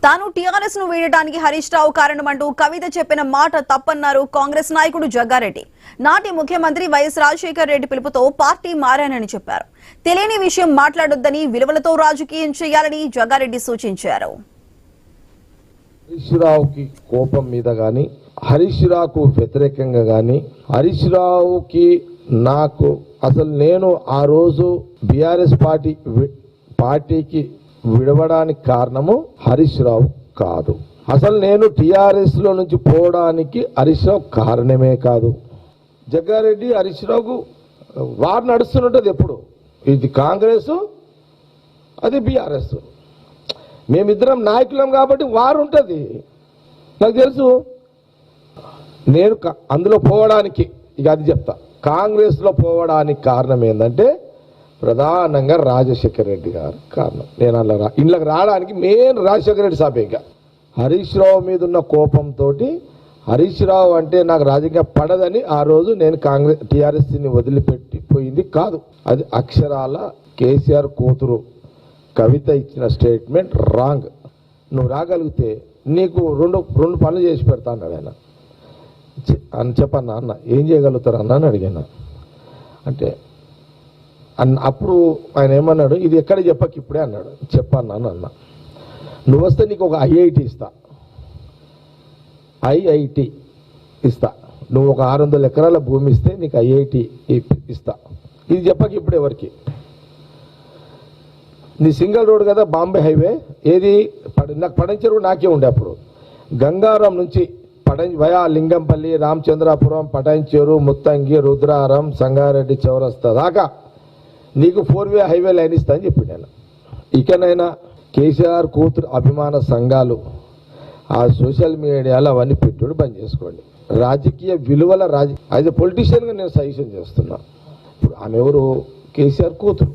తాను టీఆర్ఎస్ ను వీడటానికి హరీష్ రావు కారణమంటూ కవిత చెప్పిన మాట తప్పన్నారు కాంగ్రెస్ నాయకుడు జగ్గారెడ్డి. నాటి ముఖ్యమంత్రి వైఎస్ రాజశేఖర్ రెడ్డి పిలుపుతో పార్టీ మారానని చెప్పారు. తెలియని విషయం మాట్లాడొద్దని, విలువలతో రాజకీయం చేయాలని జగ్గారెడ్డి సూచించారు. హరీష్ రావుకి కోపం మీద గాని, హరీష్ రావుకు వ్యతిరేకంగా గాని, హరీష్ రావుకి నాకు అసలు నేను ఆ రోజు బీఆర్ఎస్ పార్టీకి విడవడానికి కారణము హరీష్ రావు కాదు. అసలు నేను టీఆర్ఎస్ లో నుంచి పోవడానికి హరీష్ రావు కారణమే కాదు. జగ్గారెడ్డి హరీష్ రావుకు వారు నడుస్తున్నది ఎప్పుడు, ఇది కాంగ్రెస్ అది బీఆర్ఎస్, మేమిద్దరం నాయకులం కాబట్టి వారు ఉంటుంది. నాకు తెలుసు నేను అందులో పోవడానికి, ఇక అది చెప్తా, కాంగ్రెస్ లో పోవడానికి కారణం ఏంటంటే ప్రధానంగా రాజశేఖర రెడ్డి గారు కారణం. నేను అలా ఇంట్లోకి రావడానికి మెయిన్ రాజశేఖర రెడ్డి సాబేగా. హరీష్ రావు మీద ఉన్న కోపంతో హరీష్ రావు అంటే నాకు రాజకీయ పడదని ఆ రోజు నేను టీఆర్ఎస్ని వదిలిపెట్టిపోయింది కాదు. అది అక్షరాల కేసీఆర్ కూతురు కవిత ఇచ్చిన స్టేట్మెంట్ రాంగ్. నువ్వు రాగలిగితే నీకు రెండు పనులు చేసి పెడతా అన్నాడు ఆయన. అని చెప్పన్నా అన్న, ఏం చేయగలుగుతారు అన్న అని అడిగాను. అంటే అప్పుడు ఆయన ఏమన్నాడు, ఇది ఎక్కడ చెప్పక ఇప్పుడే అన్నాడు. చెప్పన్నాను అన్న, నువ్వు వస్తే నీకు ఒక ఐఐటి ఇస్తా, ఐఐటి ఇస్తా, నువ్వు ఒక 600 ఎకరాల భూమి ఇస్తే నీకు ఐఐటి ఇస్తా. ఇది చెప్పక ఇప్పుడు ఎవరికి. నీ సింగిల్ రోడ్ కదా బాంబే హైవే, ఏది నాకు పడంచెరు నాకే ఉండే అప్పుడు. గంగారం నుంచి వయా లింగంపల్లి, రామచంద్రాపురం, పటాన్చేరు, ముత్తంగి, రుద్రారం, సంగారెడ్డి చౌరస్తా దాకా నీకు 4-వే హైవే లైన్ ఇస్తా అని చెప్పి నేను. ఇకనైనా కేసీఆర్ కూతురు అభిమాన సంఘాలు ఆ సోషల్ మీడియాలో అవన్నీ పెట్టుడు బంద్ చేసుకోండి. రాజకీయ విలువల యాజ్ ఎ పొలిటీషియన్గా నేను సజెషన్ చేస్తున్నా. ఇప్పుడు ఆమె ఎవరు, కేసీఆర్ కూతురు.